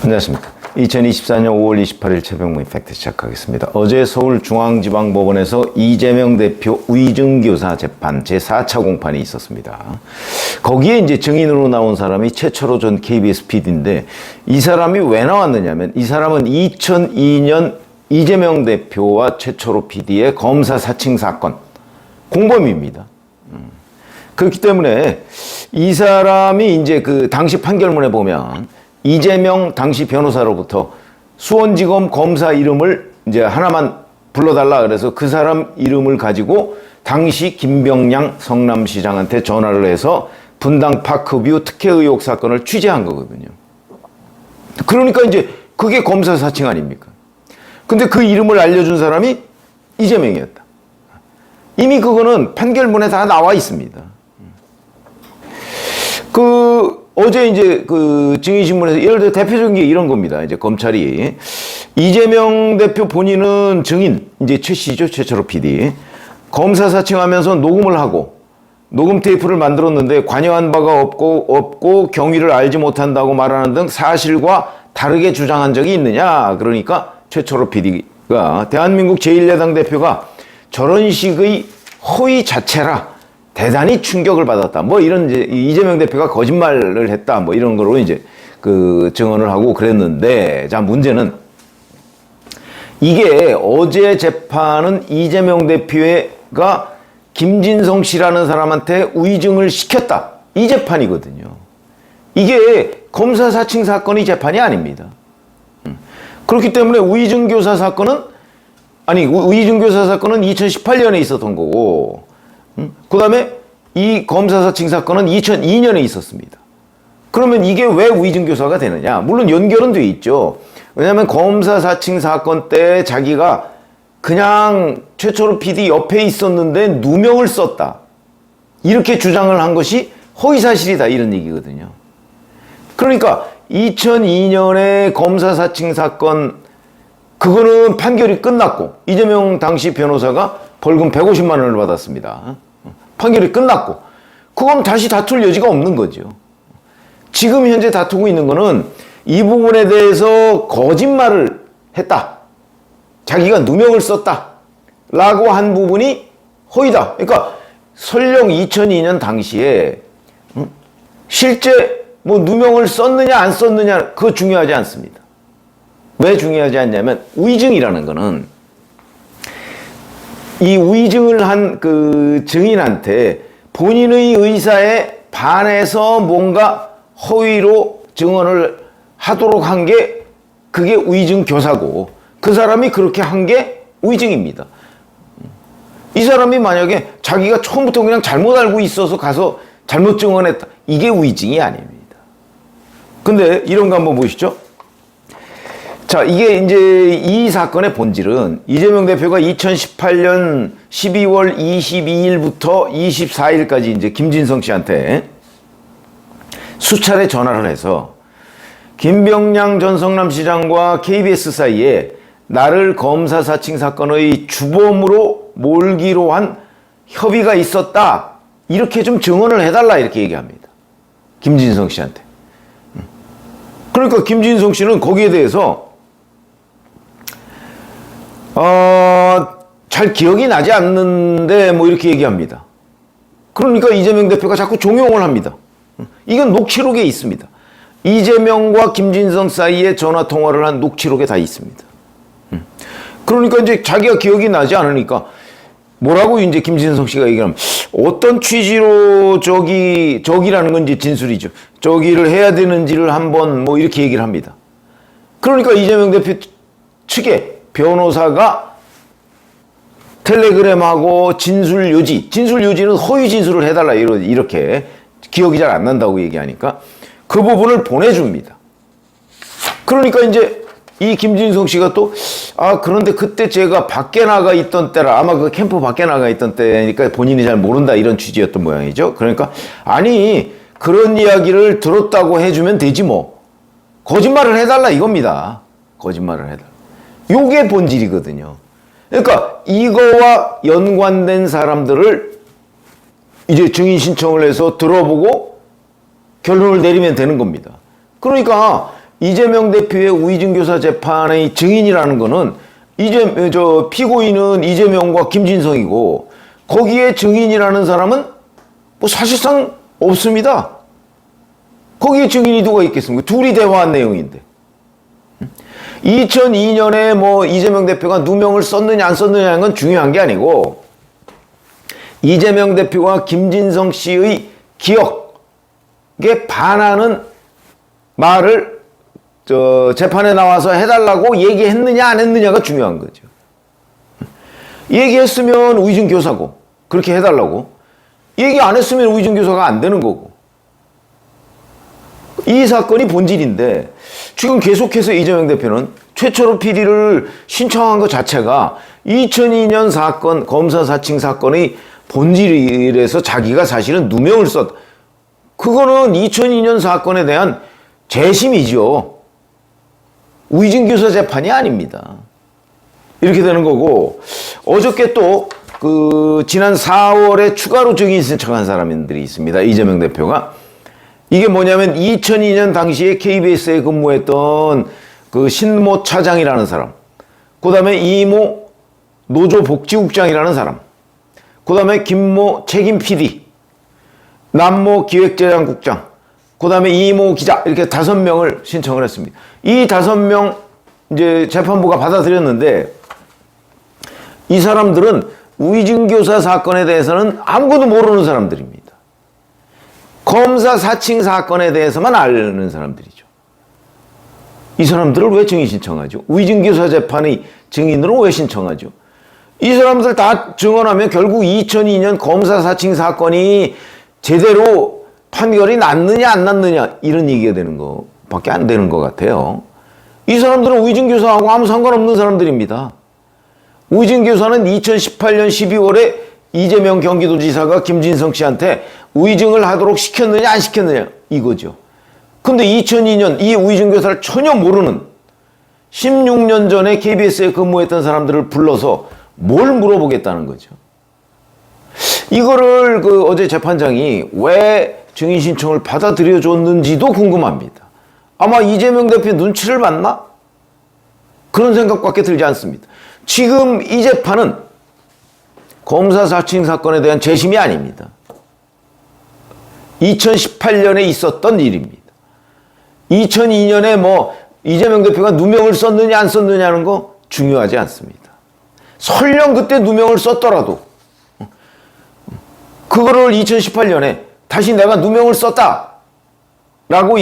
안녕하십니까. 2024년 5월 28일 최병무의 팩트 시작하겠습니다. 어제 서울중앙지방법원에서 이재명 대표 위증교사 재판 제4차 공판이 있었습니다. 거기에 이제 증인으로 나온 사람이 최철호 전 KBS PD인데 이 사람이 왜 나왔느냐면 이 사람은 2002년 이재명 대표와 최철호 PD의 검사 사칭 사건 공범입니다. 그렇기 때문에 이 사람이 이제 그 당시 판결문에 보면 이재명 당시 변호사로부터 수원지검 검사 이름을 이제 하나만 불러달라 그래서 그 사람 이름을 가지고 당시 김병량 성남시장한테 전화를 해서 분당 파크뷰 특혜 의혹 사건을 취재한 거거든요. 그러니까 이제 그게 검사 사칭 아닙니까? 근데 그 이름을 알려준 사람이 이재명이었다. 이미 그거는 판결문에 다 나와 있습니다. 어제 이제 그 증인신문에서 예를 들어 대표적인 게 이런 겁니다. 이제 검찰이 이재명 대표 본인은 증인, 이제 최 씨죠. 최철호 PD. 검사 사칭하면서 녹음을 하고 녹음 테이프를 만들었는데 관여한 바가 없고 경위를 알지 못한다고 말하는 등 사실과 다르게 주장한 적이 있느냐. 그러니까 최철호 PD가 대한민국 제1야당 대표가 저런 식의 허위 자체라 대단히 충격을 받았다. 뭐 이런 이제 이재명 대표가 거짓말을 했다. 뭐 이런 거로 이제 그 증언을 하고 그랬는데, 자, 문제는 이게 어제 재판은 이재명 대표가 김진성 씨라는 사람한테 위증을 시켰다. 이 재판이거든요. 이게 검사 사칭 사건이 재판이 아닙니다. 그렇기 때문에 위증교사 사건은 2018년에 있었던 거고, 그 다음에 이 검사 사칭 사건은 2002년에 있었습니다. 그러면 이게 왜 위증교사가 되느냐? 물론 연결은 돼 있죠. 왜냐하면 검사 사칭 사건 때 자기가 그냥 최철호 PD 옆에 있었는데 누명을 썼다. 이렇게 주장을 한 것이 허위사실이다. 이런 얘기거든요. 그러니까 2002년에 검사 사칭 사건 그거는 판결이 끝났고 이재명 당시 변호사가 벌금 150만 원을 받았습니다. 판결이 끝났고 그건 다시 다툴 여지가 없는 거죠. 지금 현재 다투고 있는 거는 이 부분에 대해서 거짓말을 했다. 자기가 누명을 썼다. 라고 한 부분이 허위다. 그러니까 설령 2002년 당시에 실제 뭐 누명을 썼느냐 안 썼느냐 그거 중요하지 않습니다. 왜 중요하지 않냐면 위증이라는 거는 이 위증을 한 그 증인한테 본인의 의사에 반해서 뭔가 허위로 증언을 하도록 한 게 그게 위증 교사고 그 사람이 그렇게 한 게 위증입니다. 이 사람이 만약에 자기가 처음부터 그냥 잘못 알고 있어서 가서 잘못 증언했다. 이게 위증이 아닙니다. 근데 이런 거 한번 보시죠. 자, 이게 이제 이 사건의 본질은 이재명 대표가 2018년 12월 22일부터 24일까지 이제 김진성 씨한테 수차례 전화를 해서 김병량 전 성남시장과 KBS 사이에 나를 검사 사칭 사건의 주범으로 몰기로 한 협의가 있었다. 이렇게 좀 증언을 해달라 이렇게 얘기합니다. 김진성 씨한테. 그러니까 김진성 씨는 거기에 대해서 잘 기억이 나지 않는데 뭐 이렇게 얘기합니다. 그러니까 이재명 대표가 자꾸 종용을 합니다. 이건 녹취록에 있습니다. 이재명과 김진성 사이에 전화 통화를 한 녹취록에 다 있습니다. 그러니까 이제 자기가 기억이 나지 않으니까 뭐라고 이제 김진성 씨가 얘기하면 어떤 취지로 저기라는 건 이제 진술이죠. 저기를 해야 되는지를 한번 뭐 이렇게 얘기를 합니다. 그러니까 이재명 대표 측에 변호사가 텔레그램하고 진술 요지는 허위 진술을 해달라 이렇게 기억이 잘 안 난다고 얘기하니까 그 부분을 보내줍니다. 그러니까 이제 이 김진성 씨가 또 그런데 그때 제가 밖에 나가 있던 때라 아마 그 캠프 밖에 나가 있던 때니까 본인이 잘 모른다 이런 취지였던 모양이죠. 그러니까 아니 그런 이야기를 들었다고 해주면 되지 뭐 거짓말을 해달라 이겁니다. 거짓말을 해달라. 요게 본질이거든요. 그러니까 이거와 연관된 사람들을 이제 증인 신청을 해서 들어보고 결론을 내리면 되는 겁니다. 그러니까 이재명 대표의 우의정 교사 재판의 증인이라는 거는 피고인은 이재명과 김진성이고 거기에 증인이라는 사람은 뭐 사실상 없습니다. 거기에 증인이 누가 있겠습니까? 둘이 대화한 내용인데. 2002년에 뭐 이재명 대표가 누명을 썼느냐 안 썼느냐는 건 중요한 게 아니고 이재명 대표가 김진성 씨의 기억에 반하는 말을 재판에 나와서 해달라고 얘기했느냐 안 했느냐가 중요한 거죠. 얘기했으면 우의정 교사고 그렇게 해달라고, 얘기 안 했으면 우의정 교사가 안 되는 거고. 이 사건이 본질인데 지금 계속해서 이재명 대표는 최초로 피리를 신청한 것 자체가 2002년 사건, 검사 사칭 사건의 본질이라서 자기가 사실은 누명을 썼. 그거는 2002년 사건에 대한 재심이죠. 우의정 교사 재판이 아닙니다. 이렇게 되는 거고, 어저께 또 지난 4월에 추가로 증인 신청한 사람들이 있습니다. 이재명 대표가. 이게 뭐냐면 2002년 당시에 KBS에 근무했던 그 신모 차장이라는 사람, 그 다음에 이모 노조복지국장이라는 사람, 그 다음에 김모 책임 PD, 남모 기획재장국장, 그 다음에 이모 기자, 이렇게 5명을 신청을 했습니다. 이 5명 이제 재판부가 받아들였는데 이 사람들은 우의정 교사 사건에 대해서는 아무것도 모르는 사람들입니다. 검사 사칭 사건에 대해서만 아는 사람들이죠. 이 사람들을 왜 증인 신청하죠? 우의정 교사 재판의 증인으로 왜 신청하죠? 이 사람들 다 증언하면 결국 2002년 검사 사칭 사건이 제대로 판결이 났느냐 안 났느냐 이런 얘기가 되는 거밖에 안 되는 것 같아요. 이 사람들은 우의정 교사하고 아무 상관없는 사람들입니다. 우의정 교사는 2018년 12월에 이재명 경기도지사가 김진성 씨한테 우의정을 하도록 시켰느냐 안 시켰느냐 이거죠. 근데 2002년 이 우의정 교사를 전혀 모르는 16년 전에 KBS에 근무했던 사람들을 불러서 뭘 물어보겠다는 거죠. 이거를 어제 재판장이 왜 증인 신청을 받아들여 줬는지도 궁금합니다. 아마 이재명 대표 눈치를 봤나? 그런 생각밖에 들지 않습니다. 지금 이 재판은 검사 사칭 사건에 대한 재심이 아닙니다. 2018년에 있었던 일입니다. 2002년에 뭐 이재명 대표가 누명을 썼느냐 안 썼느냐는 거 중요하지 않습니다. 설령 그때 누명을 썼더라도 그거를 2018년에 다시 내가 누명을 썼다 라고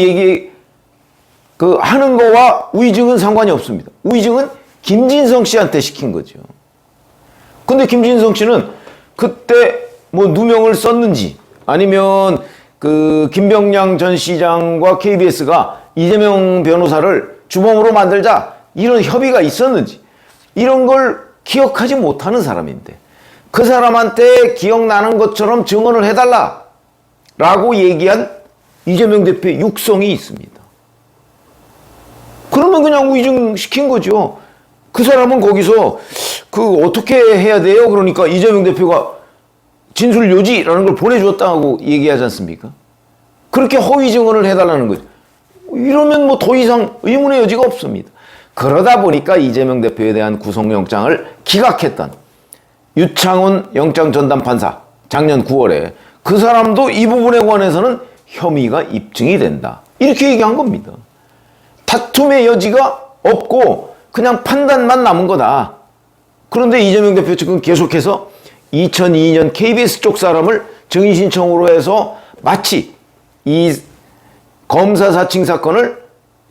하는 거와 우의정은 상관이 없습니다. 우의정은 김진성 씨한테 시킨 거죠. 근데 김진성 씨는 그때 뭐 누명을 썼는지 아니면 김병량 전 시장과 KBS가 이재명 변호사를 주범으로 만들자 이런 협의가 있었는지 이런 걸 기억하지 못하는 사람인데 그 사람한테 기억나는 것처럼 증언을 해달라 라고 얘기한 이재명 대표의 육성이 있습니다. 그러면 그냥 우의정 시킨 거죠. 그 사람은 거기서 어떻게 해야 돼요? 그러니까 이재명 대표가 진술 요지라는 걸 보내주었다고 얘기하지 않습니까? 그렇게 허위 증언을 해달라는 거죠. 이러면 뭐 더 이상 의문의 여지가 없습니다. 그러다 보니까 이재명 대표에 대한 구속영장을 기각했던 유창훈 영장전담판사 작년 9월에 그 사람도 이 부분에 관해서는 혐의가 입증이 된다. 이렇게 얘기한 겁니다. 다툼의 여지가 없고 그냥 판단만 남은 거다. 그런데 이재명 대표 측은 계속해서 2002년 KBS 쪽 사람을 증인 신청으로 해서 마치 이 검사 사칭 사건을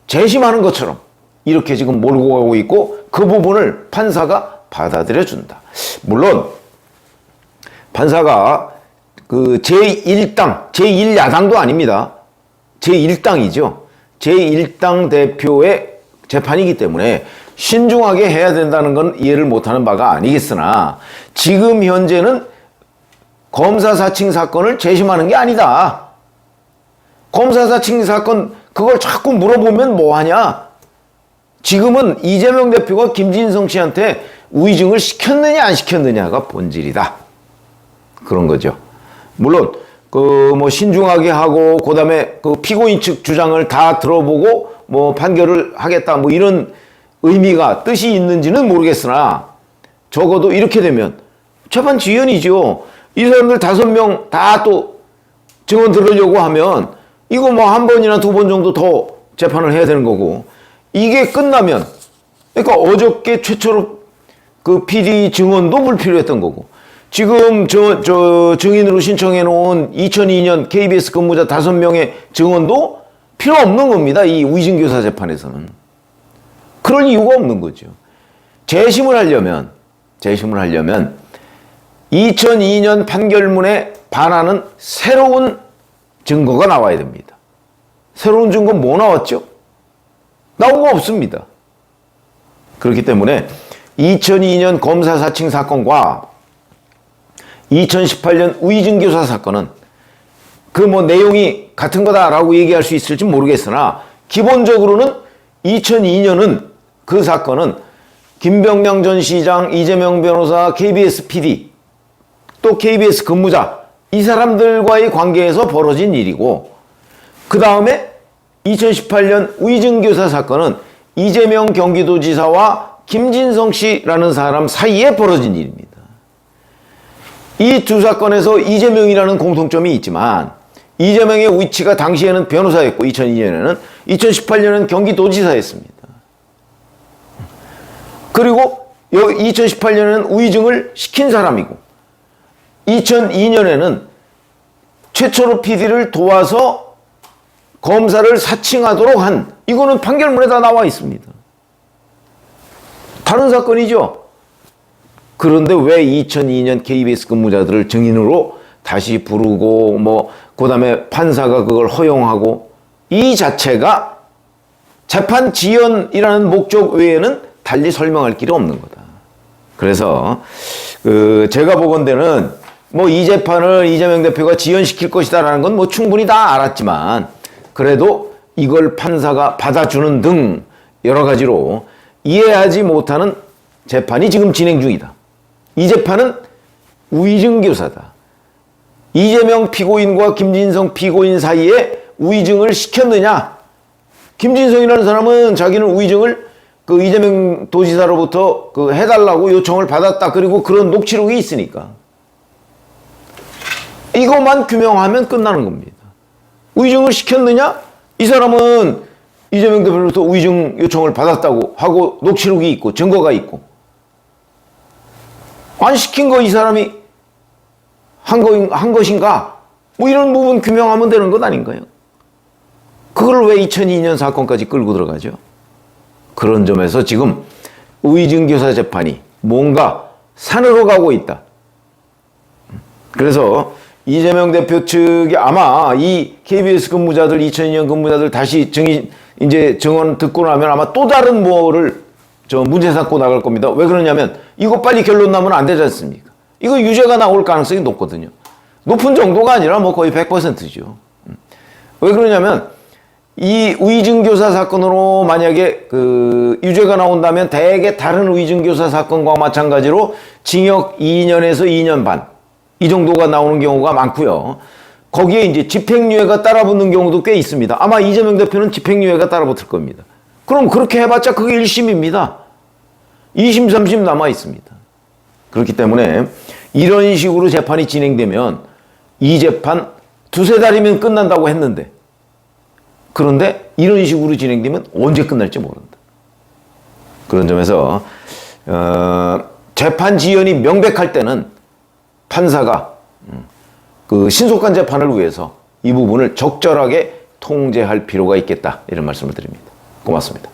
재심하는 것처럼 이렇게 지금 몰고 가고 있고 그 부분을 판사가 받아들여 준다. 물론 판사가 제1당, 제1야당도 아닙니다. 제1당이죠. 제1당 대표의 재판이기 때문에 신중하게 해야 된다는 건 이해를 못하는 바가 아니겠으나 지금 현재는 검사 사칭 사건을 재심하는 게 아니다. 검사 사칭 사건 그걸 자꾸 물어보면 뭐하냐. 지금은 이재명 대표가 김진성 씨한테 우의정을 시켰느냐 안 시켰느냐가 본질이다. 그런 거죠. 물론 뭐 신중하게 하고 그다음에 피고인 측 주장을 다 들어보고 뭐 판결을 하겠다 뭐 이런 의미가 뜻이 있는지는 모르겠으나 적어도 이렇게 되면 재판 지연이죠. 이 사람들 5명 다 또 증언 들으려고 하면 이거 뭐 한 번이나 2번 정도 더 재판을 해야 되는 거고, 이게 끝나면 그러니까 어저께 최초로 그 PD 증언도 불필요했던 거고, 지금 증인으로 신청해 놓은 2002년 KBS 근무자 5명의 증언도 필요 없는 겁니다. 이 위증교사 재판에서는. 그럴 이유가 없는 거죠. 재심을 하려면 2002년 판결문에 반하는 새로운 증거가 나와야 됩니다. 새로운 증거 뭐 나왔죠? 나온 거 없습니다. 그렇기 때문에 2002년 검사 사칭 사건과 2018년 위증교사 사건은 그 뭐 내용이 같은 거다라고 얘기할 수 있을지 모르겠으나, 기본적으로는 2002년은 그 사건은 김병량 전 시장, 이재명 변호사, KBS PD, 또 KBS 근무자, 이 사람들과의 관계에서 벌어진 일이고, 그 다음에 2018년 위증교사 사건은 이재명 경기도지사와 김진성 씨라는 사람 사이에 벌어진 일입니다. 이 두 사건에서 이재명이라는 공통점이 있지만, 이재명의 위치가 당시에는 변호사였고 2002년에는, 2018년에는 경기도지사였습니다. 그리고 2018년에는 위증을 시킨 사람이고, 2002년에는 최초로 PD를 도와서 검사를 사칭하도록 한, 이거는 판결문에 다 나와 있습니다. 다른 사건이죠. 그런데 왜 2002년 KBS 근무자들을 증인으로 다시 부르고 그 다음에 판사가 그걸 허용하고, 이 자체가 재판 지연이라는 목적 외에는 달리 설명할 길이 없는 거다. 그래서 제가 보건대는 이 재판을 이재명 대표가 지연시킬 것이다라는 건 충분히 다 알았지만, 그래도 이걸 판사가 받아주는 등 여러 가지로 이해하지 못하는 재판이 지금 진행 중이다. 이 재판은 위증교사다. 이재명 피고인과 김진성 피고인 사이에 위증을 시켰느냐? 김진성이라는 사람은 자기는 위증을 이재명 도지사로부터 해달라고 요청을 받았다. 그리고 그런 녹취록이 있으니까. 이것만 규명하면 끝나는 겁니다. 위증을 시켰느냐? 이 사람은 이재명 대표로부터 위증 요청을 받았다고 하고 녹취록이 있고 증거가 있고, 안 시킨 거 이 사람이 한 것인가? 이런 부분 규명하면 되는 것 아닌가요? 그걸 왜 2002년 사건까지 끌고 들어가죠? 그런 점에서 지금 위증교사 재판이 뭔가 산으로 가고 있다. 그래서 이재명 대표 측이 아마 이 KBS 근무자들, 2002년 근무자들 다시 증언 듣고 나면 아마 또 다른 문제 삼고 나갈 겁니다. 왜 그러냐면 이거 빨리 결론 나면 안 되지 않습니까? 이거 유죄가 나올 가능성이 높거든요. 높은 정도가 아니라 거의 100%죠. 왜 그러냐면 이 위증교사 사건으로 만약에 유죄가 나온다면 대개 다른 위증교사 사건과 마찬가지로 징역 2년에서 2년 반 이 정도가 나오는 경우가 많고요. 거기에 이제 집행유예가 따라붙는 경우도 꽤 있습니다. 아마 이재명 대표는 집행유예가 따라붙을 겁니다. 그럼 그렇게 해봤자 그게 1심입니다. 2심, 3심 남아 있습니다. 그렇기 때문에 이런 식으로 재판이 진행되면 이 재판 2-3달이면 끝난다고 했는데, 그런데 이런 식으로 진행되면 언제 끝날지 모른다. 그런 점에서 재판 지연이 명백할 때는 판사가 신속한 재판을 위해서 이 부분을 적절하게 통제할 필요가 있겠다, 이런 말씀을 드립니다. 고맙습니다.